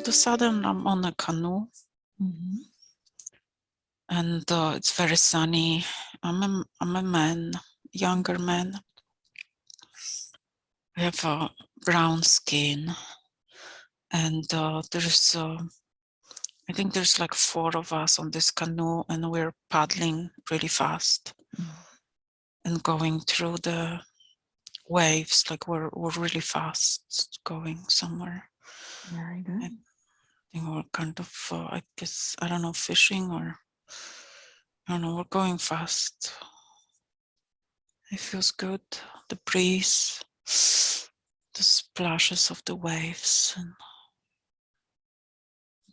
of a sudden I'm on a canoe, and it's very sunny. I'm a man, younger man. I have a brown skin, and there's I think there's like 4 of us on this canoe, and we're paddling really fast and going through the waves, like we're really fast going somewhere. Very good. I think we're kind of, I guess, I don't know, fishing, or I don't know, we're going fast. It feels good. The breeze, the splashes of the waves, and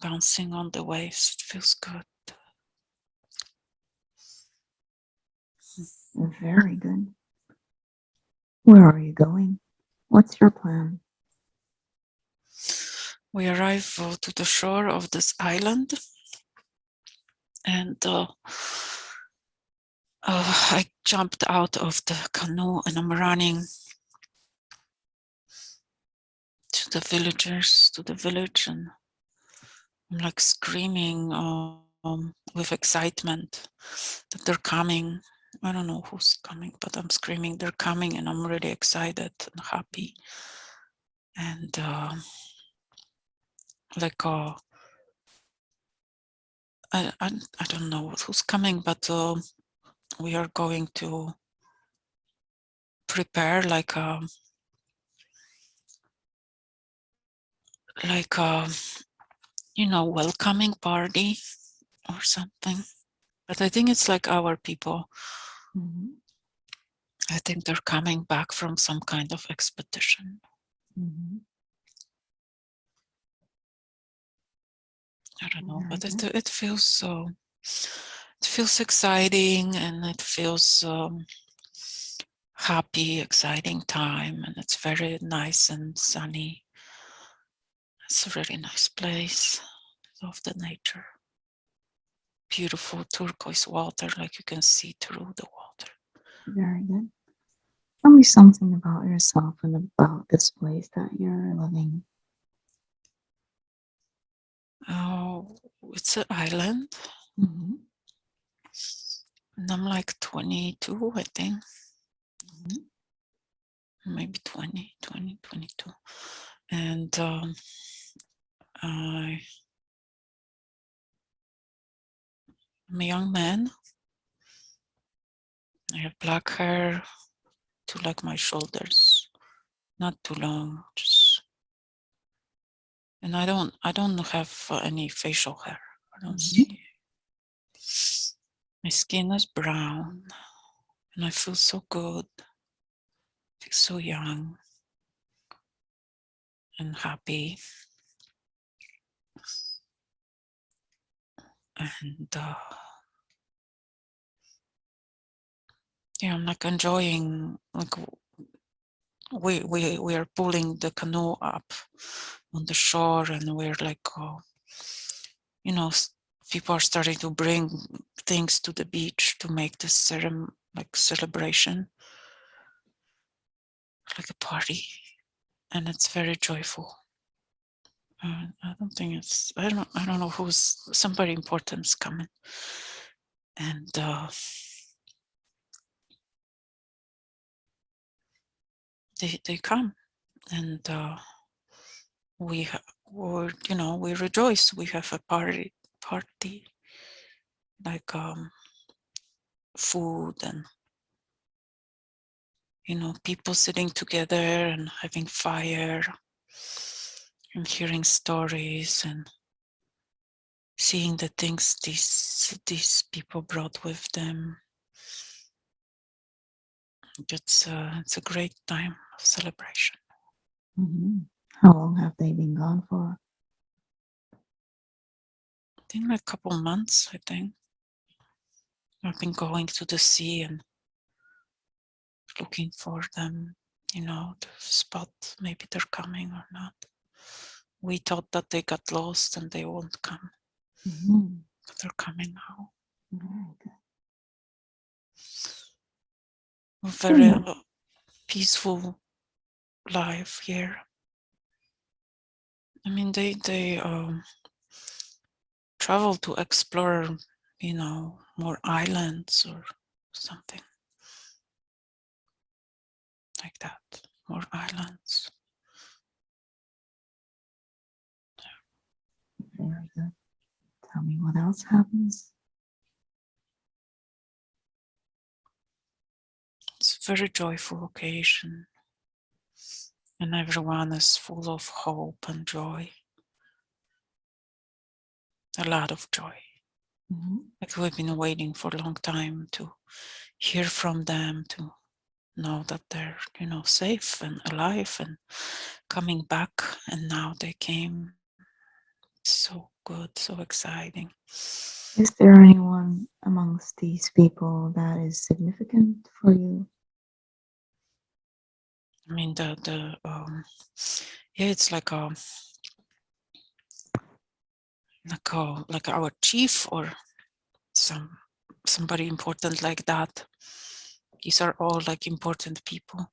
bouncing on the waves. It feels good. Very good. Where are you going? What's your plan? We arrive to the shore of this island, and I jumped out of the canoe and I'm running to the villagers, to the village, and I'm like screaming with excitement that they're coming. I don't know who's coming, but I'm screaming they're coming, and I'm really excited and happy. And like I don't know who's coming, but we are going to prepare like a welcoming party or something. But I think it's like our people. I think they're coming back from some kind of expedition. I don't know, Very but good. it feels so. It feels exciting, and it feels happy, exciting time, and it's very nice and sunny. It's a really nice place. Love the nature. Beautiful turquoise water, like you can see through the water. Very good. Tell me something about yourself and about this place that you're living. Oh, it's an island, and I'm like 22, I think. Maybe 22. And I'm a young man. I have black hair to like my shoulders, not too long, just. And I don't have any facial hair. I don't see. My skin is brown, and I feel so good. I feel so young and happy. And yeah, I'm like enjoying, like we are pulling the canoe up on the shore, and we're like, people are starting to bring things to the beach to make this celebration, like a party, and it's very joyful. I don't think it's. I don't know who's somebody important is coming, and they come, and we we rejoice. We have a party, like food, and people sitting together and having fire and hearing stories and seeing the things these people brought with them. It's a great time of celebration. How long have they been gone for? I think like a couple months. I think I've been going to the sea and looking for them, to spot maybe they're coming or not. We thought that they got lost and they won't come, but they're coming now. Very good. A very peaceful life here. I mean, they travel to explore, more islands or something like that. More islands. Very good. Tell me what else happens. It's a very joyful occasion, and everyone is full of hope and joy. A lot of joy. Like we've been waiting for a long time to hear from them, to know that they're, safe and alive and coming back. And now they came. So good, so exciting. Is there anyone amongst these people that is significant for you? I mean, yeah, it's like our chief or somebody important like that. These are all like important people.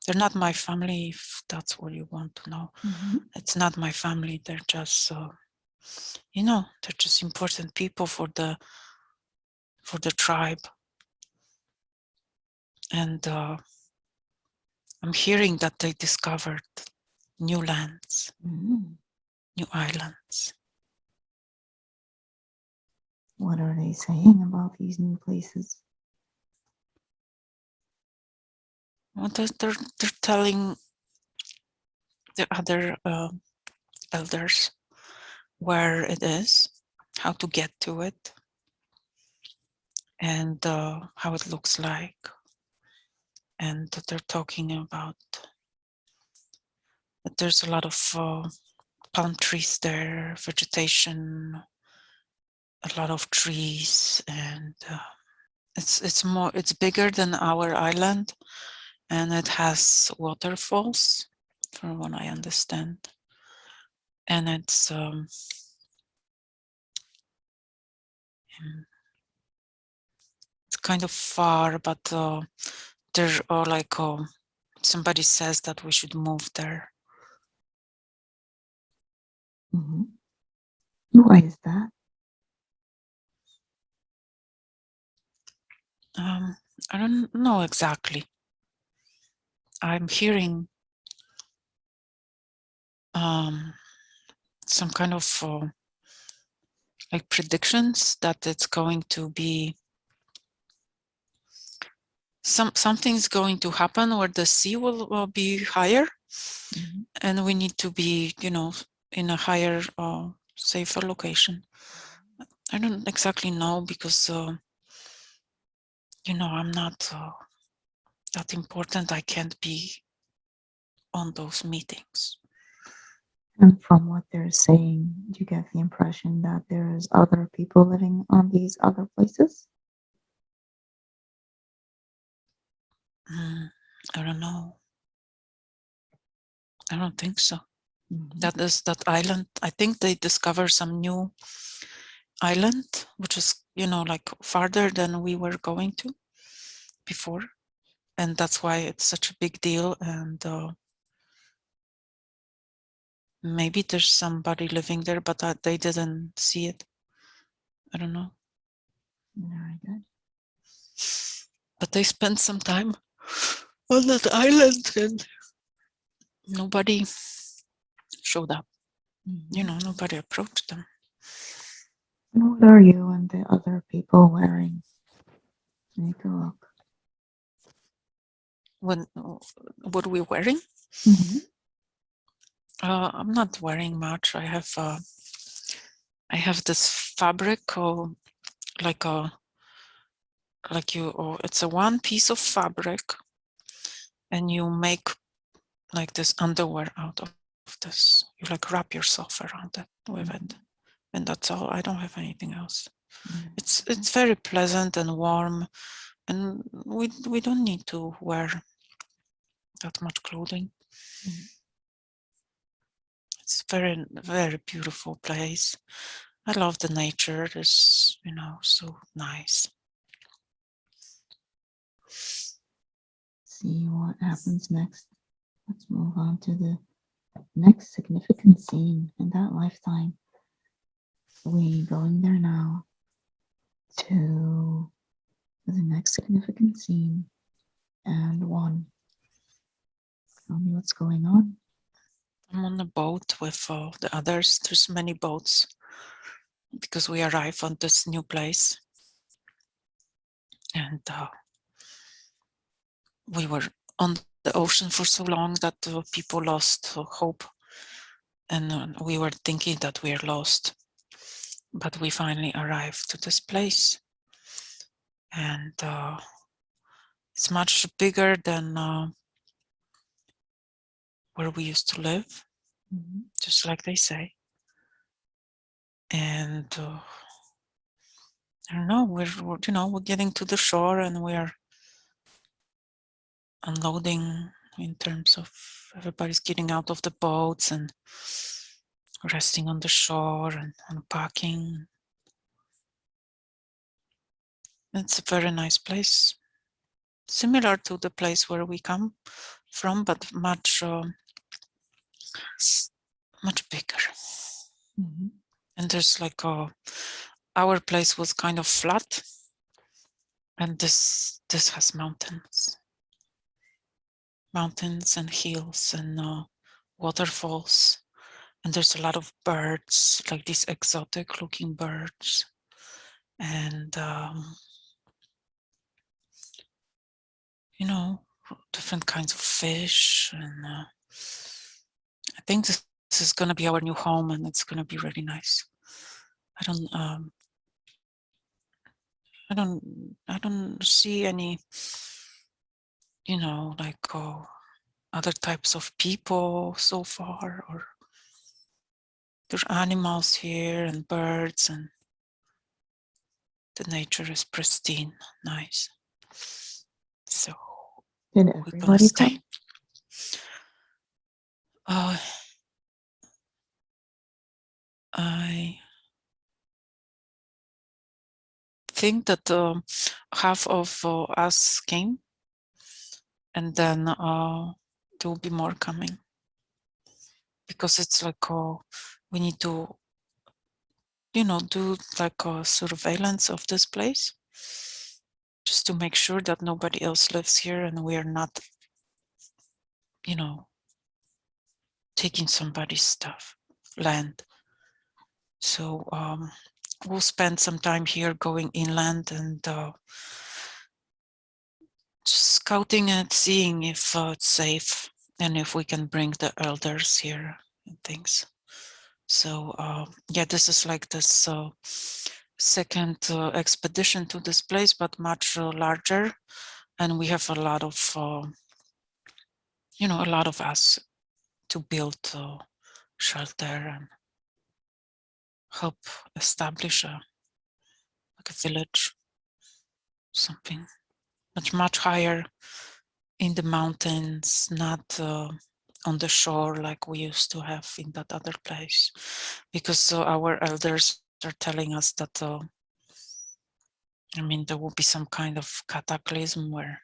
They're not my family, if that's what you want to know. It's not my family. They're just, they're just important people for the tribe. And I'm hearing that they discovered new lands, new islands. What are they saying about these new places? Well, they're telling the other elders where it is, how to get to it, and how it looks like. And they're talking about that there's a lot of palm trees there, vegetation, a lot of trees, and it's bigger than our island, and it has waterfalls, from what I understand. And it's kind of far, but there are like somebody says that we should move there. Why is that? I don't know exactly. I'm hearing some kind of like predictions that it's going to be something's going to happen where the sea will be higher, and we need to be, in a higher, safer location. I don't exactly know because, I'm not that important. I can't be on those meetings. And from what they're saying, do you get the impression that there's other people living on these other places? I don't know. I don't think so. Mm-hmm. That is that island. I think they discover some new island, which is, like farther than we were going to before. And that's why it's such a big deal. And maybe there's somebody living there, but they didn't see it. I don't know. Very good. But they spent some time on that island and nobody showed up. Nobody approached them. And what are you and the other people wearing? Take a look. What are we wearing? I'm not wearing much. I have this fabric, or like it's a one piece of fabric, and you make like this underwear out of this. You like wrap yourself around it with it, and that's all. I don't have anything else. It's very pleasant and warm, and we don't need to wear that much clothing. It's very, very beautiful place. I love the nature. It's, so nice. See what happens next. Let's move on to the next significant scene in that lifetime. We going there now to the next significant scene and one. Tell me what's going on. I'm on a boat with the others. There's many boats because we arrive on this new place, and we were on the ocean for so long that people lost hope, and we were thinking that we are lost. But we finally arrived to this place, and it's much bigger than where we used to live, just like they say. And I don't know, we're getting to the shore, and we're unloading in terms of everybody's getting out of the boats and resting on the shore and unpacking. It's a very nice place, similar to the place where we come from, but much bigger. And there's like our place was kind of flat, and this has mountains and hills and waterfalls, and there's a lot of birds, like these exotic looking birds, and different kinds of fish. And I think this is going to be our new home, and it's going to be really nice. I don't see any, like other types of people so far, or there's animals here and birds, and the nature is pristine, nice. So Did we're gonna everybody stay. come? I think that half of us came, and then there will be more coming, because it's like we need to do like a surveillance of this place, just to make sure that nobody else lives here and we are not taking somebody's stuff, land. So we'll spend some time here going inland and just scouting and seeing if it's safe, and if we can bring the elders here and things. So yeah, this is like this second expedition to this place, but much larger, and we have a lot of us to build shelter and help establish like a village, something much higher in the mountains, not on the shore like we used to have in that other place, because our elders are telling us that there will be some kind of cataclysm where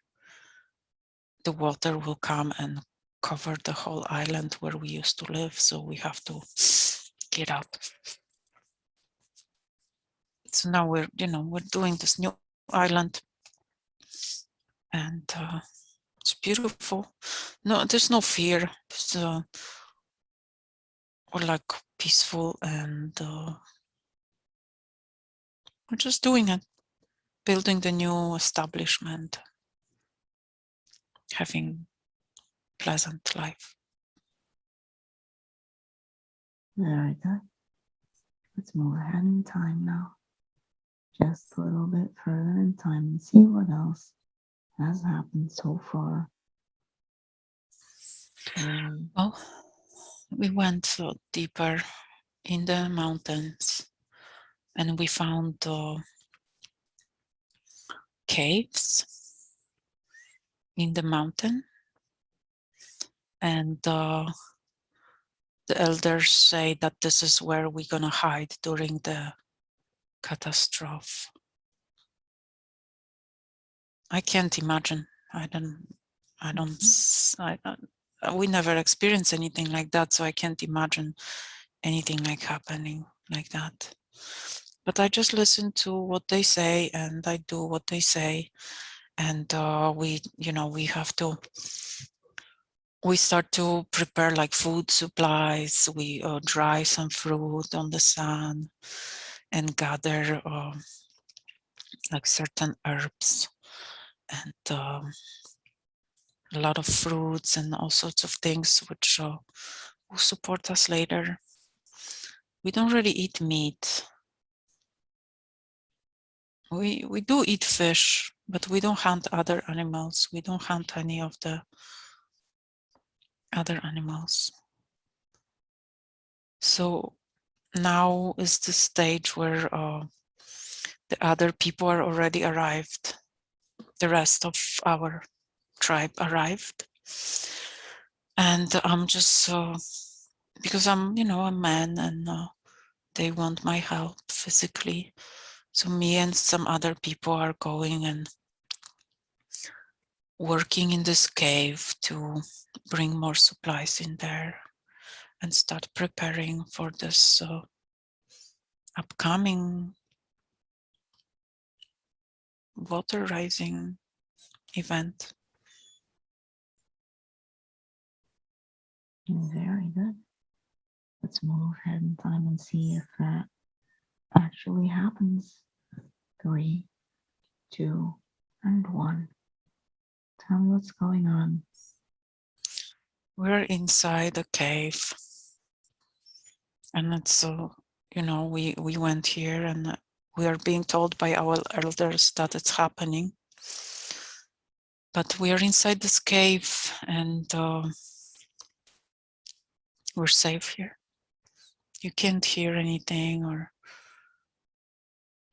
the water will come and cover the whole island where we used to live, so we have to get out. So now we're doing this new island, and it's beautiful. No, there's no fear. We're like peaceful, and we're just doing it, building the new establishment, having pleasant life. Very good. Let's move ahead in time now. Just a little bit further in time and see what else has happened so far. Well, we went deeper in the mountains, and we found caves in the mountain, and the elders say that this is where we're gonna hide during the catastrophe. I can't imagine. I don't we never experienced anything like that, so I can't imagine anything like happening like that. But I just listen to what they say and I do what they say. And we have to, we start to prepare like food supplies. We dry some fruit on the sun and gather like certain herbs and a lot of fruits and all sorts of things which will support us later. We don't really eat meat. We do eat fish, but we don't hunt other animals. We don't hunt any of the other animals. So now is the stage where the other people are already arrived. The rest of our tribe arrived. And I'm just, because I'm, a man and they want my help physically. So me and some other people are going and working in this cave to bring more supplies in there and start preparing for this upcoming water rising event. Very good. Let's move ahead in time and see if that actually happens. 3, 2, and 1. Tell me what's going on. We're inside a cave, and it's we went here and we are being told by our elders that it's happening. But we are inside this cave and we're safe here. You can't hear anything or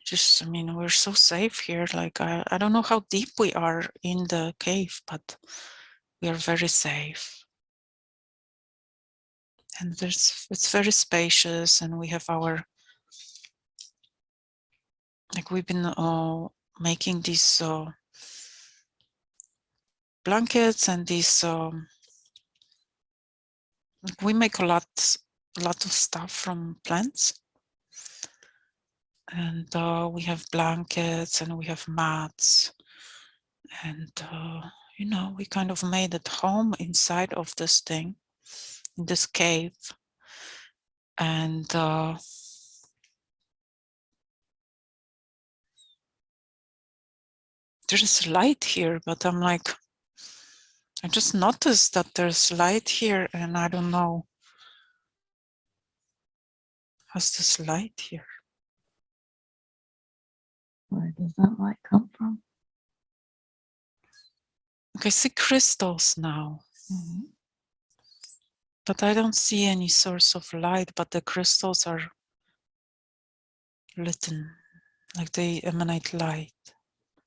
just, we're so safe here. Like, I don't know how deep we are in the cave, but we are very safe. And it's very spacious, and we have we've been making these blankets and these, we make a lot of stuff from plants. And we have blankets and we have mats. And, we kind of made it home inside of this thing, in this cave. And there's light here, but I'm like, I just noticed that there's light here and I don't know. How's this light here? Where does that light come from? Okay, I see crystals now. Mm-hmm. But I don't see any source of light, but the crystals are lit, like they emanate light.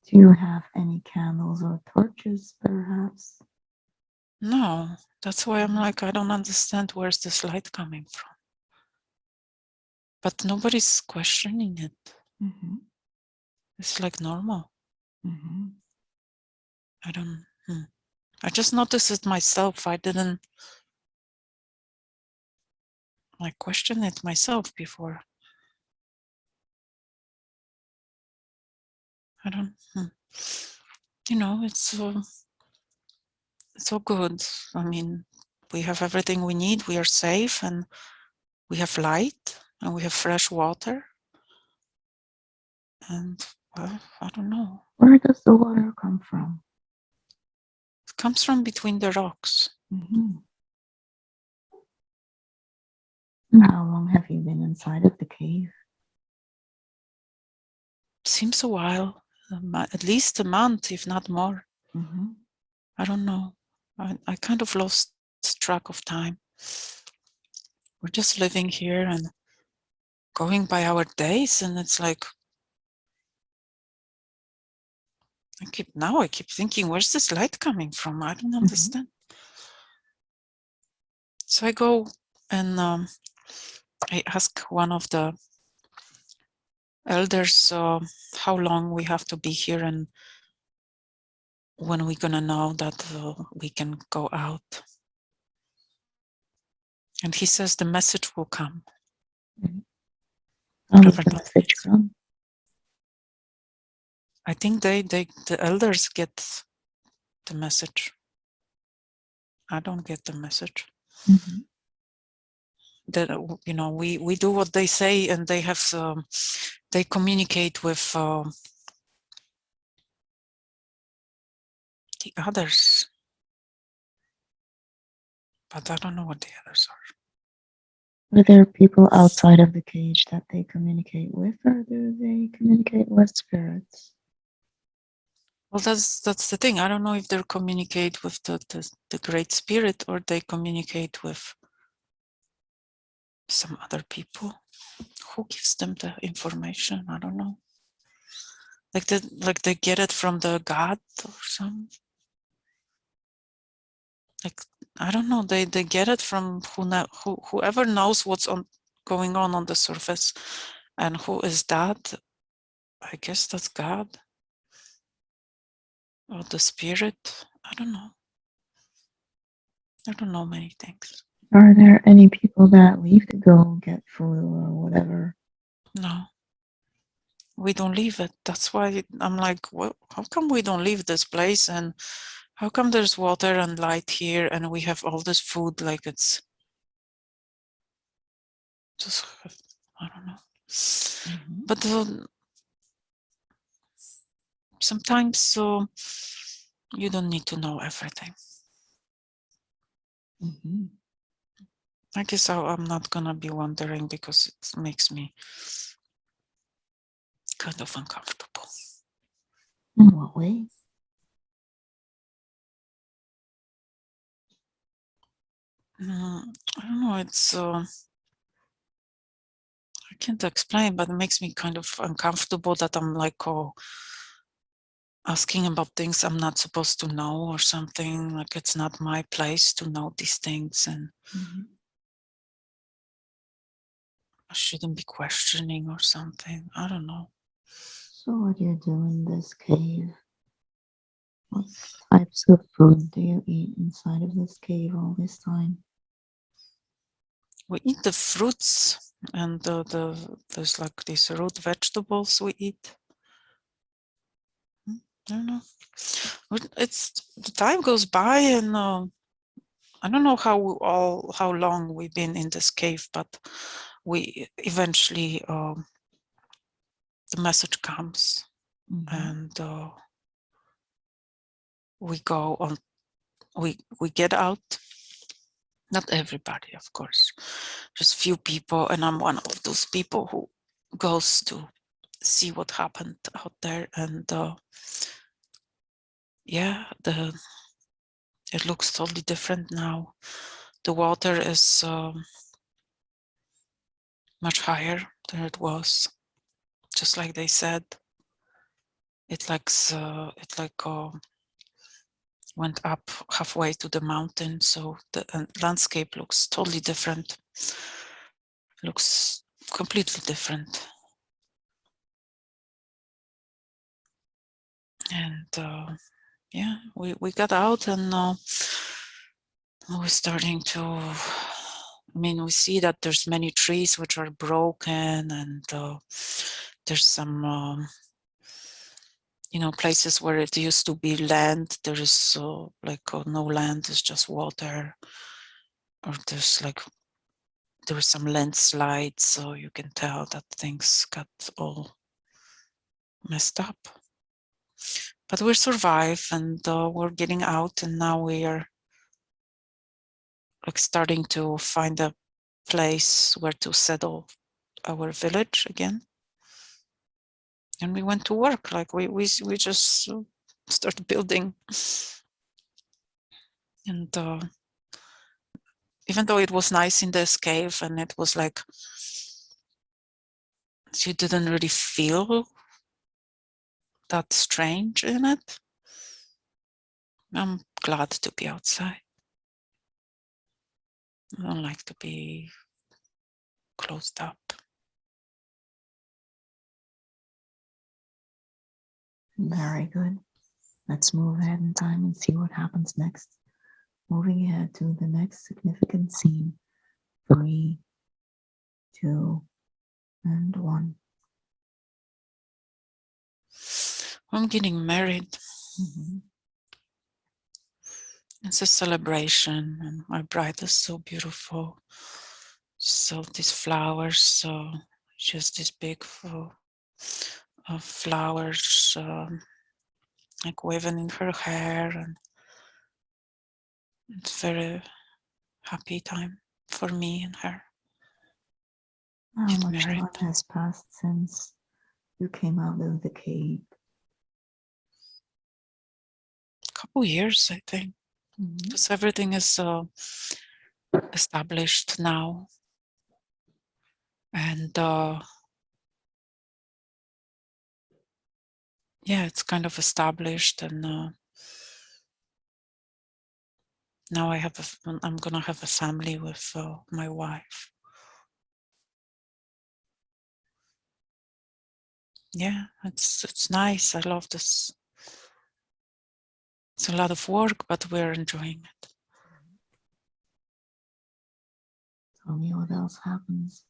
Do you have any candles or torches, perhaps? No, that's why I'm like, I don't understand where's this light coming from. But nobody's questioning it. Mm-hmm. It's like normal. Mm-hmm. I just noticed it myself. I didn't like question it myself before. I don't, it's so good. We have everything we need. We are safe and we have light and we have fresh water. And well, I don't know. Where does the water come from? It comes from between the rocks. Mm-hmm. And how long have you been inside of the cave? Seems a while, at least a month, if not more. Mm-hmm. I don't know. I kind of lost track of time. We're just living here and going by our days, and it's like I keep thinking, where's this light coming from? I don't understand. So I go and I ask one of the elders how long we have to be here and when we're gonna know that we can go out. And he says the message will come, Mhm. How does whatever the that message means. come? I think the elders get the message. I don't get the message. Mm-hmm. That we do what they say, and they have they communicate with the others, but I don't know what the others are. Are there people outside of the cage that they communicate with, or do they communicate with spirits? Well, that's the thing. I don't know if they communicate with the great spirit, or they communicate with some other people. Who gives them the information? I don't know. Like they get it from the god or some. Like, I don't know. They get it from whoever knows what's going on the surface, and who is that? I guess that's God or the spirit. I don't know. I don't know many things. Are there any people that leave to go get food or whatever? No, we don't leave it. That's why I'm like, well, how come we don't leave this place? And how come there's water and light here, and we have all this food? Like, it's just, I don't know. Mm-hmm. But sometimes you don't need to know everything. Mm-hmm. I guess I'm not gonna be wondering, because it makes me kind of uncomfortable. In what way? I don't know. It's I can't explain, but it makes me kind of uncomfortable that I'm like, oh, asking about things I'm not supposed to know or something. Like, it's not my place to know these things, and Mm-hmm. I shouldn't be questioning or something. I don't know. So, what do you do in this cave? What types of food do you eat inside of this cave all this time? We eat the fruits, and there's like these root vegetables we eat. I don't know. It's the time goes by, and I don't know how long we've been in this cave, but we eventually the message comes, Mm-hmm. and we go on. We get out. Not everybody, of course, just few people, and I'm one of those people who goes to see what happened out there, and yeah, the it looks totally different now. The water is much higher than it was, just like they said. It went up halfway to the mountain, so the landscape looks totally different. Looks completely different, and yeah, we got out, and we're starting to. I mean, we see that there's many trees which are broken, and there's some places where it used to be land. There is no land, it's just water, or there was some landslides, so you can tell that things got all messed up. But we survive, and we're getting out, and now we are like starting to find a place where to settle our village again. And we went to work, like we just started building, and even though it was nice in this cave, and it was like you didn't really feel that strange in it. I'm glad to be outside. I don't like to be closed up. Very good. Let's move ahead in time and see what happens next. Moving ahead to the next significant scene. 3, 2, and 1. I'm getting married. Mm-hmm. It's a celebration, and my bride is so beautiful. So these flowers, just this big flowers, like woven in her hair, and it's very happy time for me and her. How Get much married. time has passed since you came out of the cave? Couple years, I think, Mm-hmm. because everything is established now, and yeah, it's kind of established, and now I'm gonna have a family with my wife. Yeah, it's nice. I love this. It's a lot of work, but we're enjoying it. Tell me what else happens.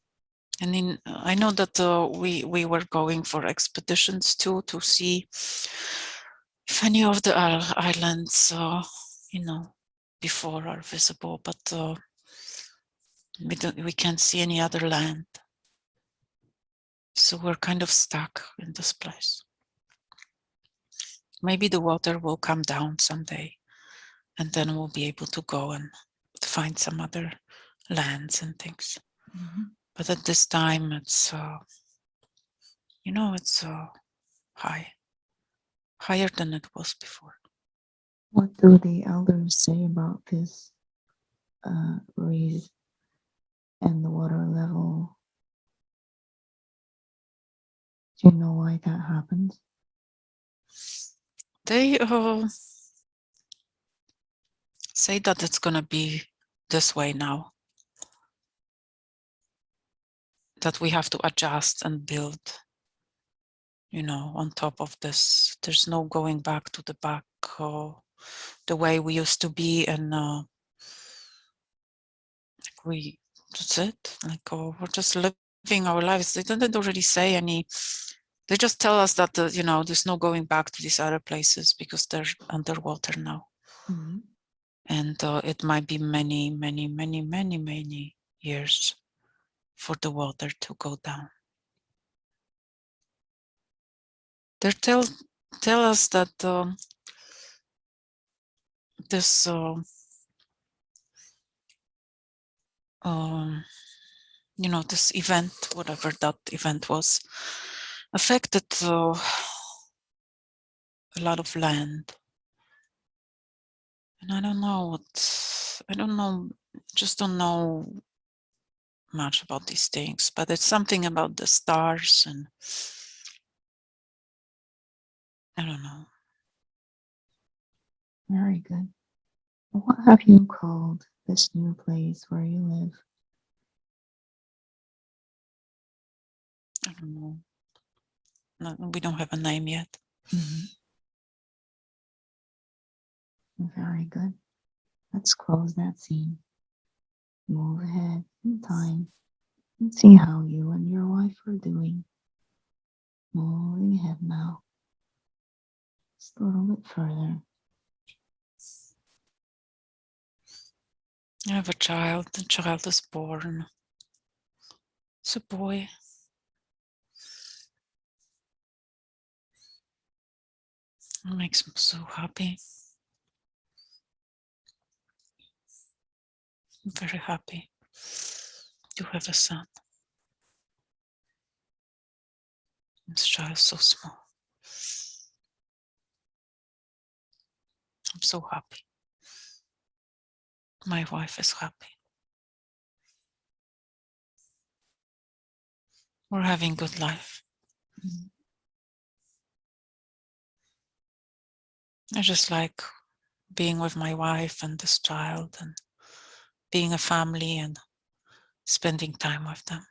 And I know that we were going for expeditions too, to see if any of the islands, before are visible, but we can't see any other land. So we're kind of stuck in this place. Maybe the water will come down someday, and then we'll be able to go and find some other lands and things. Mm-hmm. But at this time, it's it's high, higher than it was before. What do the elders say about this raise and the water level? Do you know why that happens? They say that it's gonna be this way now. That we have to adjust and build, on top of this. There's no going back to uh, the way we used to be, and we that's it. Like we're just living our lives. They didn't already say any. They just tell us that there's no going back to these other places because they're underwater now, Mm-hmm. and it might be many, many, many, many, many years for the water to go down. They tell us that this um, this event, whatever that event was, affected a lot of land. And I don't know, just don't know much about these things, but it's something about the stars, and I don't know. Very good. What have you called this new place where you live? I don't know. No, we don't have a name yet. Mm-hmm. Very good. Let's close that scene. Move ahead in time and see how you and your wife are doing. Moving ahead now. Just a little bit further. I have a child. The child is born. It's a boy. It makes me so happy. I'm very happy to have a son. This child is so small. I'm so happy. My wife is happy. We're having good life. Mm-hmm. I just like being with my wife and this child, and being a family, and spending time with them.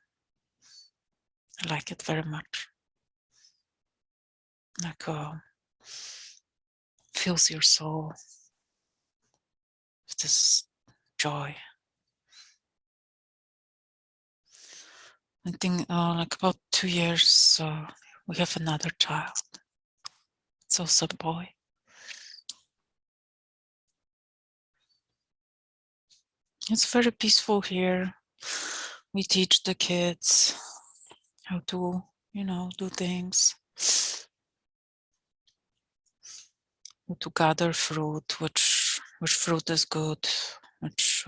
I like it very much. Like fills your soul with this joy. I think like about 2 years, we have another child. It's also a boy. It's very peaceful here. We teach the kids how to, do things, how to gather fruit, which fruit is good, which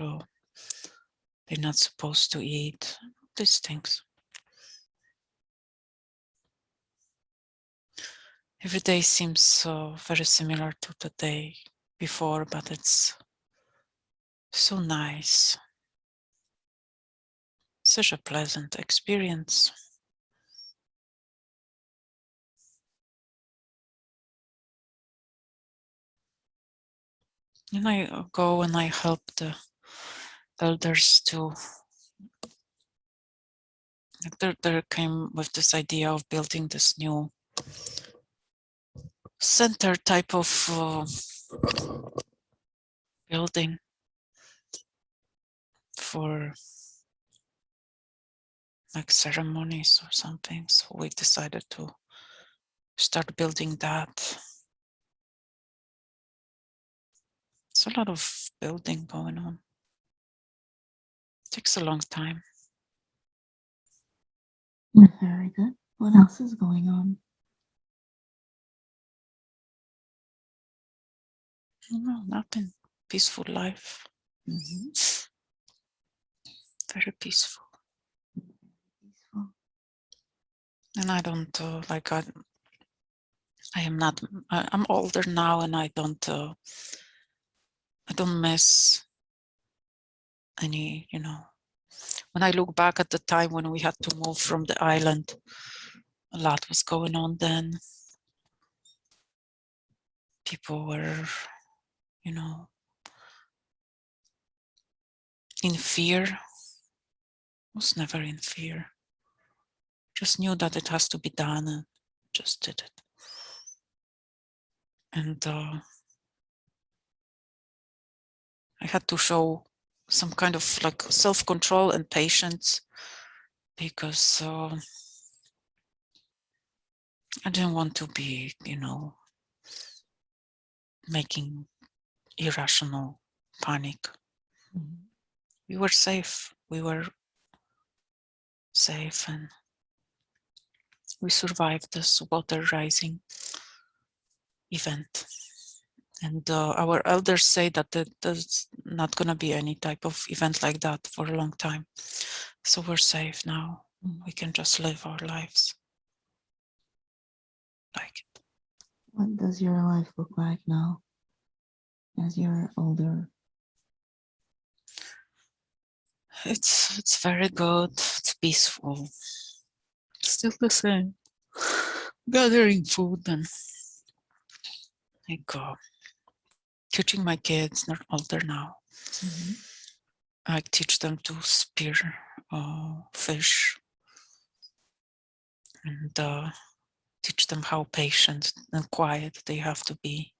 they're not supposed to eat, these things. Every day seems very similar to the day before, but it's so nice. Such a pleasant experience. And I go and I help the elders to, they came with this idea of building this new center type of building for like ceremonies or something. So we decided to start building that. It's a lot of building going on. It takes a long time. Very good. What else is going on? No, nothing. Peaceful life. Mm-hmm. Very peaceful. Peaceful. And I don't like I am not. I'm older now, and I don't miss any. When I look back at the time when we had to move from the island, a lot was going on then. People were, in fear. I was never in fear. Just knew that it has to be done and just did it. And I had to show some kind of like self-control and patience because I didn't want to be, making irrational panic. Mm-hmm. We were safe. We were safe and we survived this water rising event. And our elders say that there's not going to be any type of event like that for a long time. So we're safe now. Mm-hmm. We can just live our lives like it. What does your life look like now as you're older? It's very good. It's peaceful. Still the same. Gathering food and like teaching my kids. They're older now. Mm-hmm. I teach them to spear fish and teach them how patient and quiet they have to be.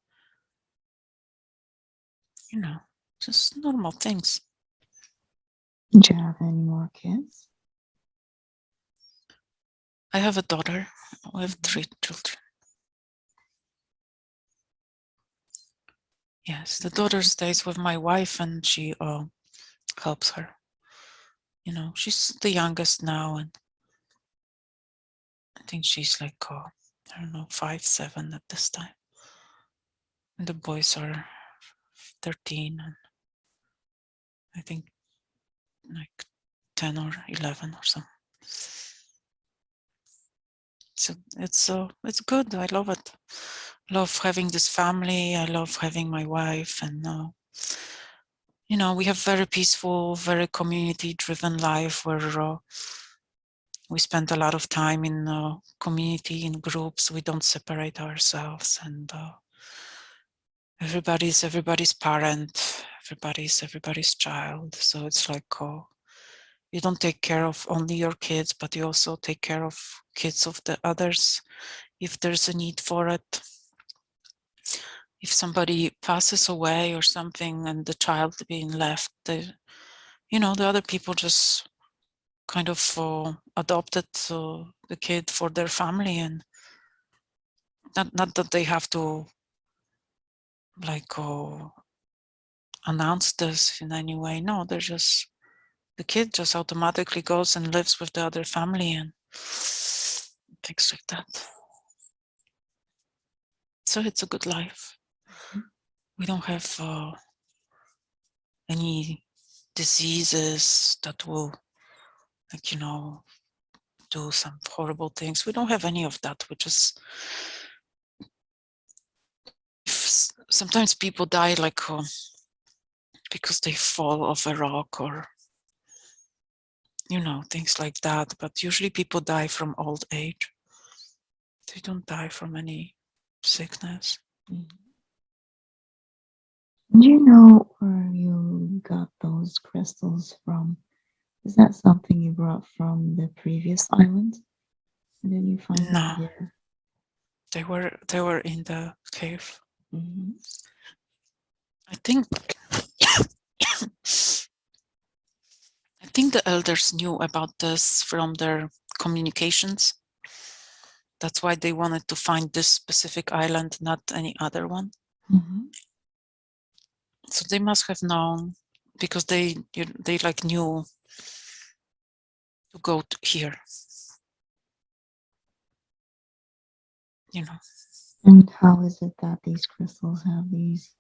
Just normal things. Do you have any more kids? I have a daughter. We have 3 children. Yes, the daughter stays with my wife and she helps her. She's the youngest now, and I think she's like, I don't know, 5, 7 at this time. And the boys are 13 and I think like 10 or 11 or something. So it's good. I love it. Love having this family. I love having my wife, and we have very peaceful, very community-driven life where we spend a lot of time in community, in groups. We don't separate ourselves, and everybody's parent. Everybody's child. So it's like you don't take care of only your kids, but you also take care of kids of the others if there's a need for it. If somebody passes away or something and the child being left, the other people just kind of adopted the kid for their family, and not that they have to like announce this in any way. No, they're just, the kid just automatically goes and lives with the other family and things like that. So it's a good life. We don't have any diseases that will, like, do some horrible things. We don't have any of that. We just, sometimes people die like because they fall off a rock or things like that, but usually people die from old age. They don't die from any sickness. Do you know where you got those crystals from? Is that something you brought from the previous island? Or did you find them No, here? they were in the cave. Mm-hmm. I think I think the elders knew about this from their communications. That's why they wanted to find this specific island, not any other one. Mm-hmm. So they must have known, because they like knew to go to here. And how is it that these crystals have these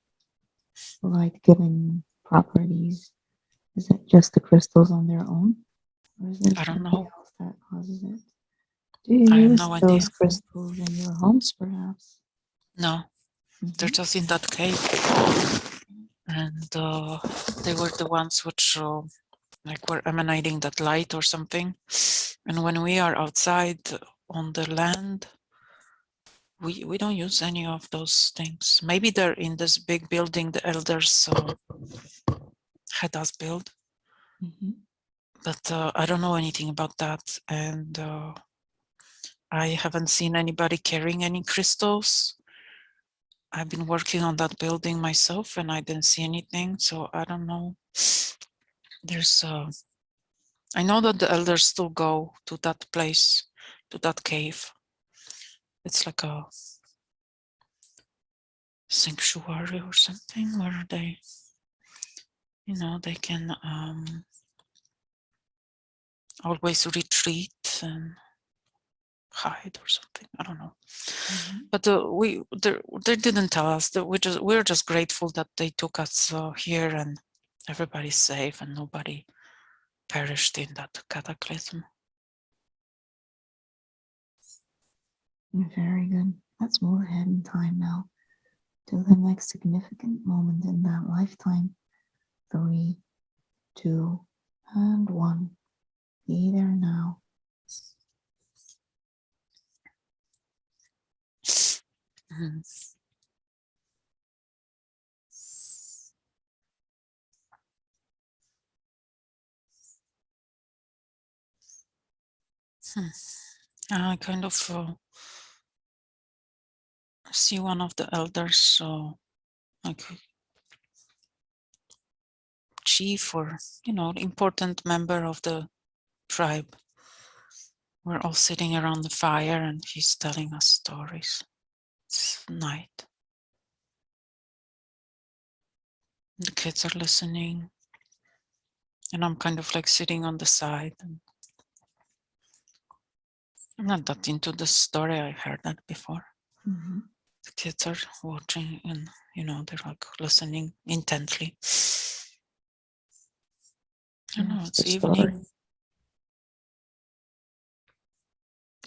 light-giving properties? Is it just the crystals on their own? Or is there I don't something know. else that causes it? Do you I have use no those idea. crystals in your homes, perhaps? No, they're Mm-hmm. just in that cave, and they were the ones which like were emanating that light or something. And when we are outside on the land, we don't use any of those things. Maybe they're in this big building the elders had us build, Mm-hmm. but I don't know anything about that, and I haven't seen anybody carrying any crystals. I've been working on that building myself and I didn't see anything, so I don't know. There's I know that the elders still go to that place, to that cave. It's like a sanctuary or something where they can always retreat and hide or something. I don't know. Mm-hmm. But they didn't tell us. That we're just grateful that they took us here and everybody's safe and nobody perished in that cataclysm. Very good. Let's move ahead in time now to the next significant moment in that lifetime. 3, 2, and 1. Be there now. Mhm. I kind of see one of the elders, like chief or important member of the tribe. We're all sitting around the fire and he's telling us stories. It's night. The kids are listening and I'm kind of like sitting on the side. And I'm not that into the story. I heard that before. Mm-hmm. The kids are watching and they're like listening intently. I don't know, What's the it's story? evening.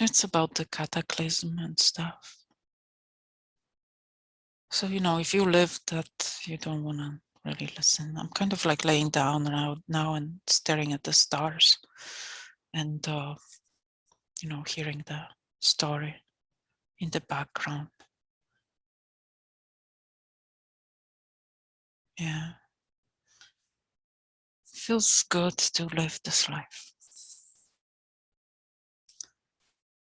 It's about the cataclysm and stuff. So, if you live that, you don't want to really listen. I'm kind of like laying down now and staring at the stars and, hearing the story in the background. Yeah. Feels good to live this life.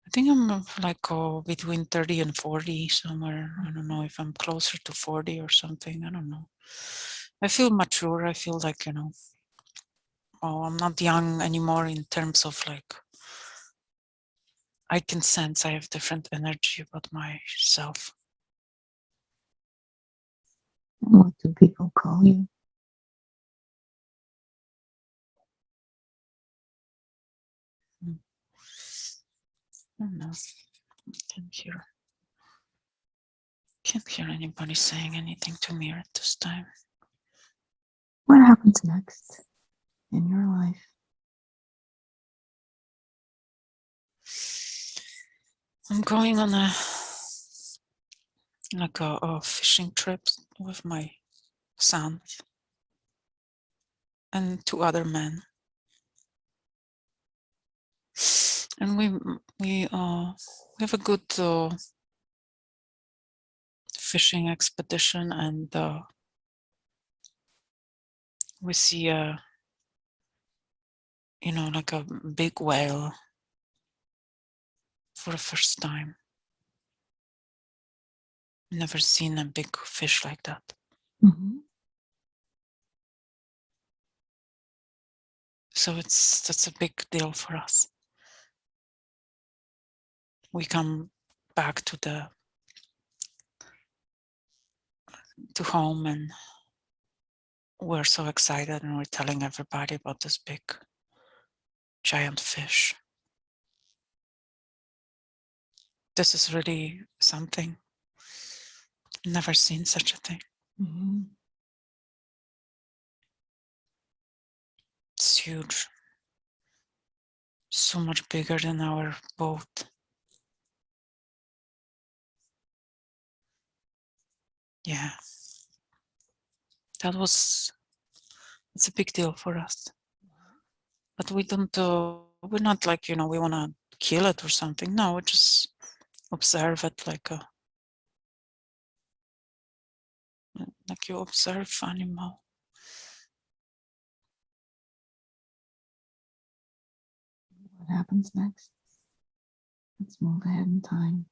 I think I'm like between 30 and 40 somewhere. I don't know if I'm closer to 40 or something. I don't know. I feel mature. I feel like, I'm not young anymore in terms of like, I can sense I have different energy about myself. What do people call you? I don't know. Can't hear anybody saying anything to me at this time. What happens next in your life? I'm going on a fishing trip with my son and two other men, and we have a good fishing expedition, and we see like a big whale for the first time. Never seen a big fish like that. Mm-hmm. So that's a big deal for us. We come back to home, and we're so excited, and we're telling everybody about this big giant fish. This is really something. Never seen such a thing. Mm-hmm. It's huge. So much bigger than our boat. Yeah. It's a big deal for us. But we don't, we're not like, we want to kill it or something. No, we just observe it like you observe animal. What happens next? Let's move ahead in time.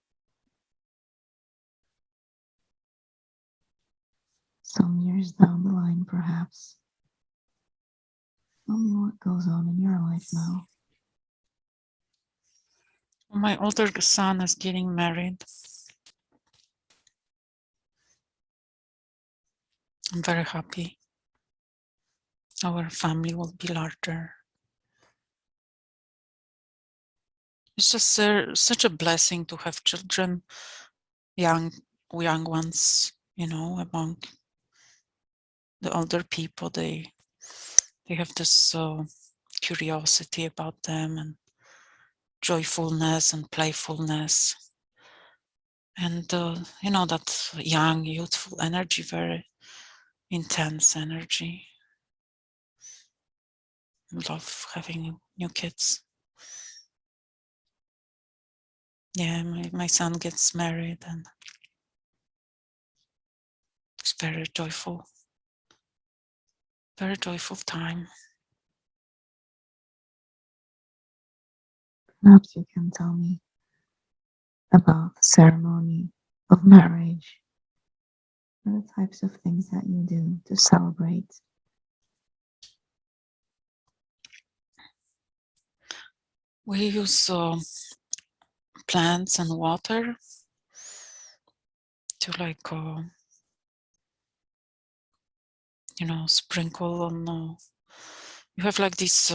Some years down the line, perhaps. Tell me what goes on in your life now. My older son is getting married. I'm very happy. Our family will be larger. It's just such a blessing to have children, young ones, among the older people. They have this curiosity about them, and joyfulness and playfulness, and that young, youthful energy, very intense energy. I love having new kids. Yeah, my son gets married, and it's very joyful time. Perhaps you can tell me about the ceremony of marriage. What are the types of things that you do to celebrate? We use plants and water to sprinkle on. You have like this.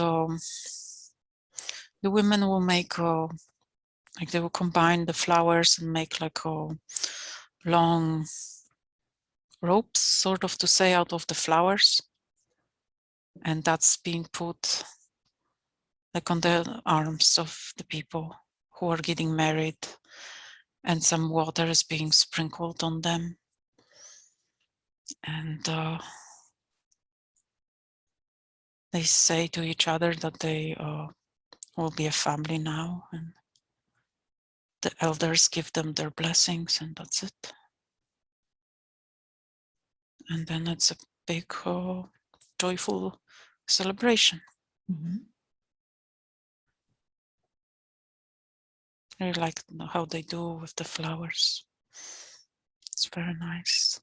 The women will make like they will combine the flowers and make like long ropes, sort of, to say, out of the flowers, and that's being put like on the arms of the people who are getting married, and some water is being sprinkled on them, and they say to each other that they will be a family now, and the elders give them their blessings, and that's it. And then it's a big joyful celebration. Mm-hmm. I really like how they do with the flowers. It's very nice.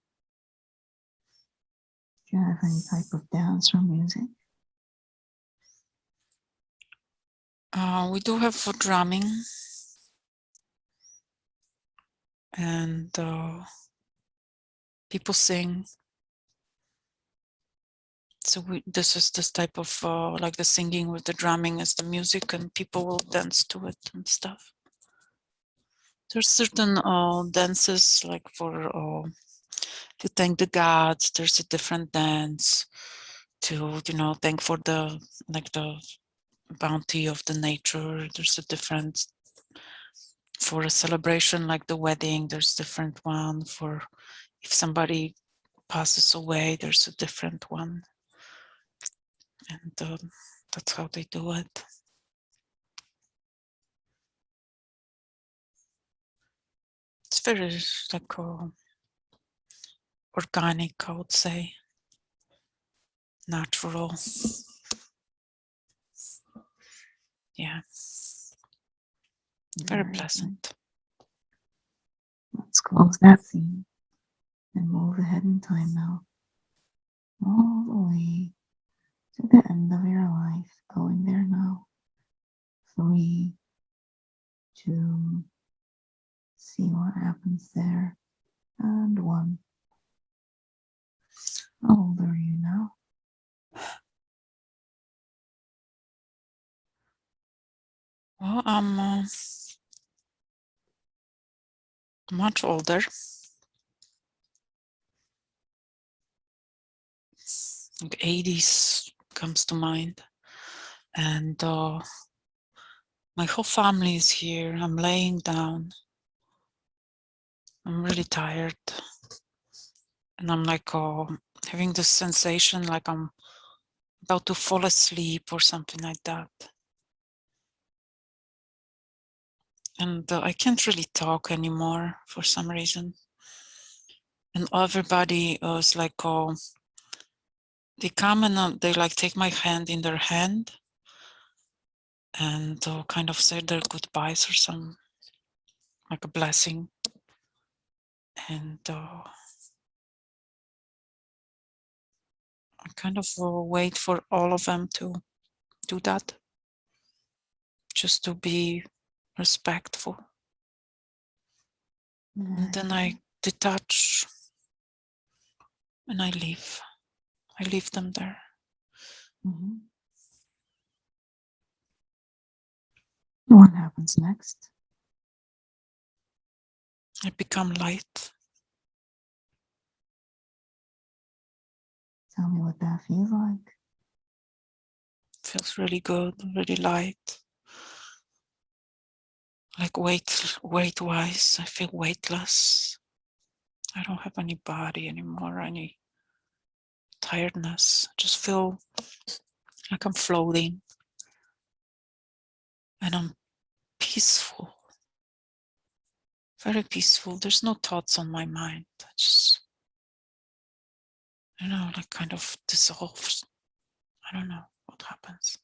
Do you have any type of dance or music? We do have for drumming, and people sing. So this is this type of like the singing with the drumming is the music, and people will dance to it and stuff. There's certain dances like for to thank the gods. There's a different dance to thank for the like the bounty of the nature. There's a different for a celebration like the wedding. There's different one for if somebody passes away. There's a different one, and that's how they do it. It's very like organic, I would say, natural. Yeah, very pleasant. Let's close that scene and move ahead in time now, all the way to the end of your life, going there now. 3, 2, see what happens there, and 1. How old are you now? Well, I'm much older. Like 80s comes to mind, and my whole family is here. I'm laying down. I'm really tired, and I'm like having this sensation like I'm about to fall asleep or something like that. And I can't really talk anymore for some reason. And everybody is like, they come and they like take my hand in their hand and kind of say their goodbyes or some like a blessing. And I kind of wait for all of them to do that, just to be respectful. And then I detach and I leave. I leave them there. What happens next? I become light. Tell me what that feels like. Feels really good, really light. Like weight-wise, I feel weightless. I don't have any body anymore, any tiredness. I just feel like I'm floating and I'm peaceful, very peaceful. There's no thoughts on my mind. I just, like kind of dissolves. I don't know what happens.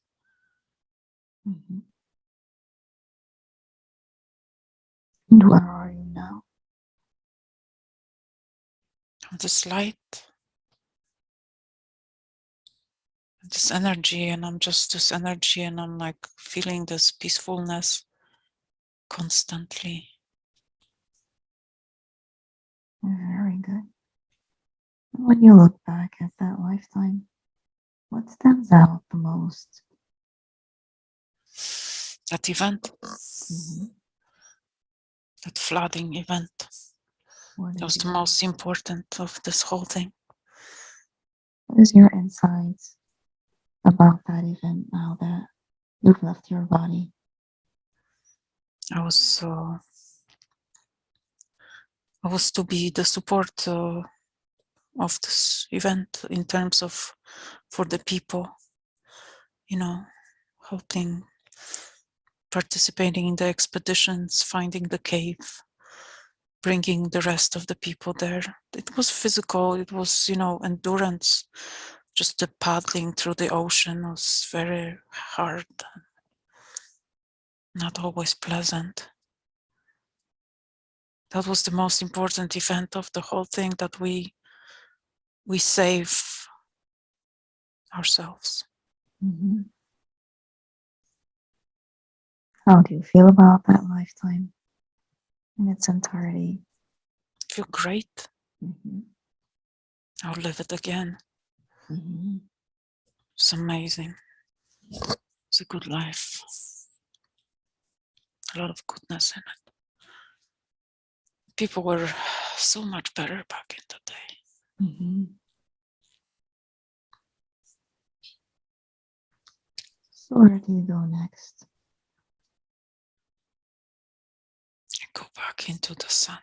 And where are you now? I'm this light, this energy, and I'm just this energy, and I'm like feeling this peacefulness constantly. Very good. When you look back at that lifetime, what stands out the most? That event, that flooding event, that was the most important of this whole thing. What is your insights about that event now that you've left your body? I was to be the support of this event in terms of for the people, helping, participating in the expeditions, finding the cave, bringing the rest of the people there. It was physical, it was, endurance. Just the paddling through the ocean was very hard, not always pleasant. That was the most important event of the whole thing, that we save ourselves. How do you feel about that lifetime in its entirety? Feel great. Mm-hmm. I'll live it again. Mm-hmm. It's amazing. It's a good life. A lot of goodness in it. People were so much better back in the day. Mm-hmm. So where do you go next? I go back into the sun,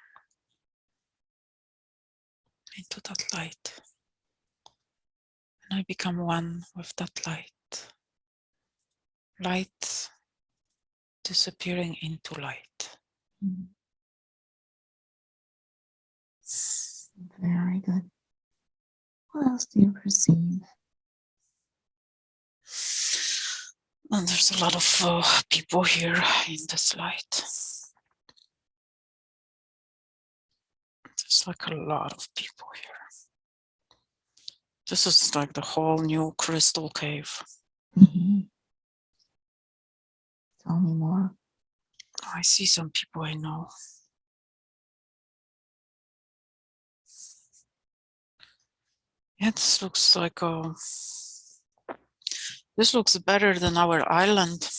into that light. And I become one with that light. Light disappearing into light. Mm-hmm. Very good. What else do you perceive? And there's a lot of people here in this light. There's like a lot of people here. This is like the whole new crystal cave. Mm-hmm. Tell me more. I see some people I know. Yeah, this looks like this looks better than our island.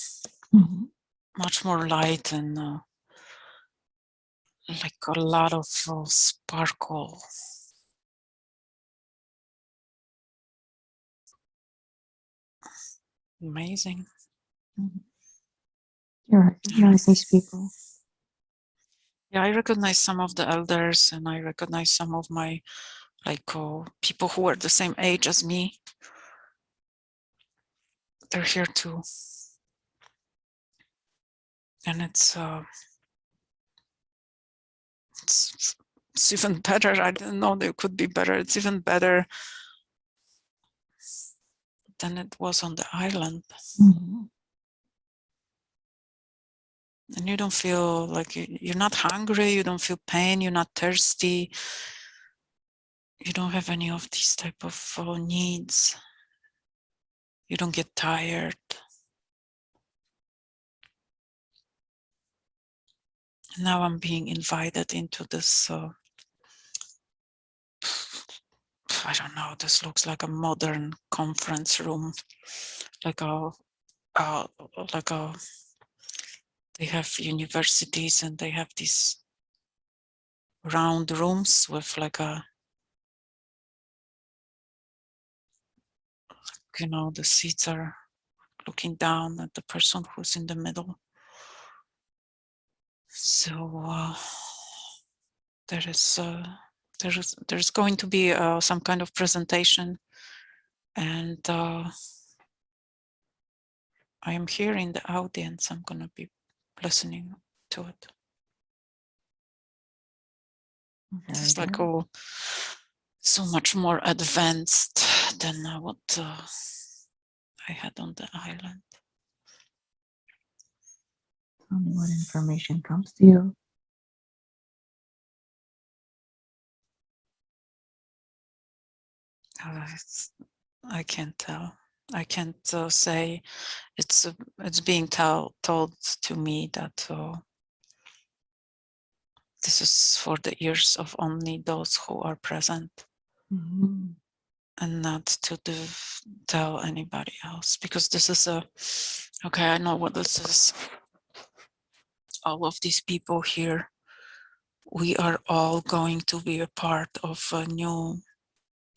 Mm-hmm. Much more light and like a lot of sparkle. Amazing. Mm-hmm. You recognize these people. Yeah, I recognize some of the elders and I recognize some of my like people who are the same age as me. They're here too. And it's even better. I didn't know they could be better. It's even better than it was on the island. Mm-hmm. And you don't feel like you're not hungry, you don't feel pain, you're not thirsty. You don't have any of these type of needs. You don't get tired. And now I'm being invited into this, I don't know, this looks like a modern conference room, like a, uh, like a, they have universities and they have these round rooms with like a, you know, the seats are looking down at the person who's in the middle. So there's going to be some kind of presentation, and I am here in the audience. I'm gonna be listening to it. Very It's like good. so much more advanced than what I had on the island. Tell me what information comes to you. I can't tell. I can't say. It's being told to me that this is for the ears of only those who are present, Mm-hmm. and not to tell anybody else, because this is okay, I know what this is. All of these people here, we are all going to be a part of a new,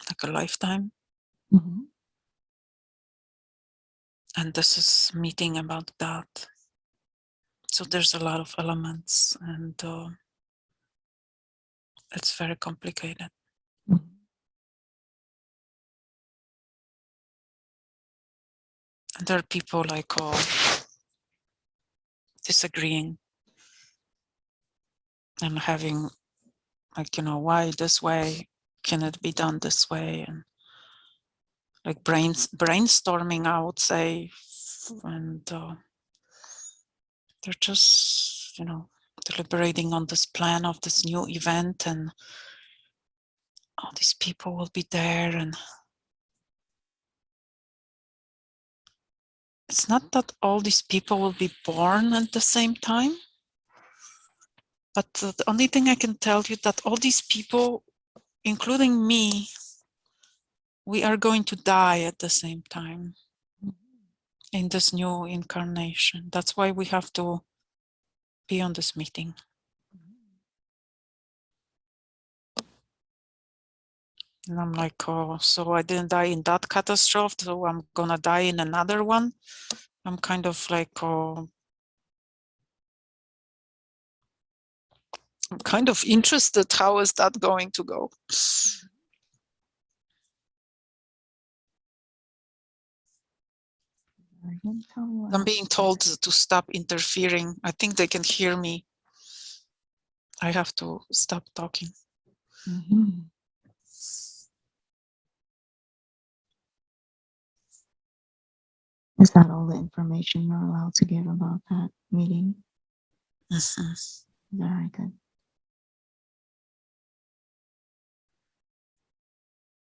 like a lifetime. Mm-hmm. And this is meeting about that. So there's a lot of elements, and it's very complicated. Mm-hmm. And there are people like disagreeing and having like, you know, why this way? Can it be done this way? And like brainstorming, I would say. And they're just, you know, deliberating on this plan of this new event, and all these people will be there, and it's not that all these people will be born at the same time, but the only thing I can tell you that all these people, including me, we are going to die at the same time in this new incarnation. That's why we have to be on this meeting. And I'm like, oh, so I didn't die in that catastrophe, so I'm gonna die in another one. I'm kind of like, oh, I'm kind of interested. How is that going to go? I'm being told to stop interfering. I think they can hear me. I have to stop talking. Mm-hmm. Is that all the information you're allowed to give about that meeting? Mm-hmm. Very good.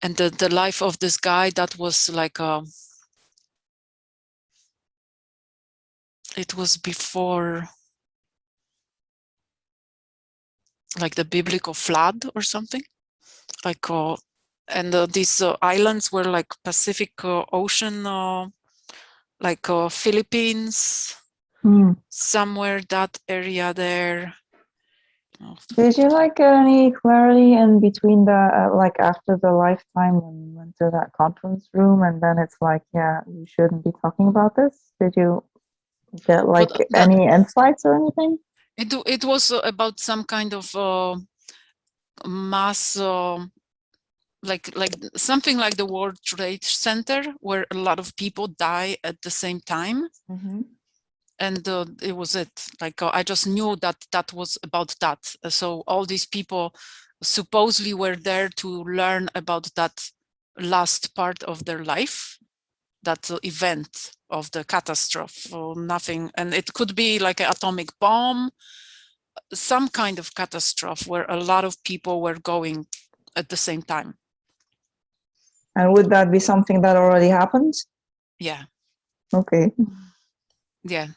And the life of this guy, that was like it was before like the biblical flood or something, like and these islands were like Pacific Ocean, like Philippines, somewhere that area there. Did you like get any clarity in between the like after the lifetime when you went to that conference room and then it's like, yeah, you shouldn't be talking about this? Did you get like any insights or anything? It was about some kind of mass, like something like the World Trade Center, where a lot of people die at the same time. Mm-hmm. And it was it. Like I just knew that was about that. So all these people supposedly were there to learn about that last part of their life, that event of the catastrophe or nothing. And it could be like an atomic bomb, some kind of catastrophe where a lot of people were going at the same time. And would that be something that already happened? Yeah. Okay. Yeah.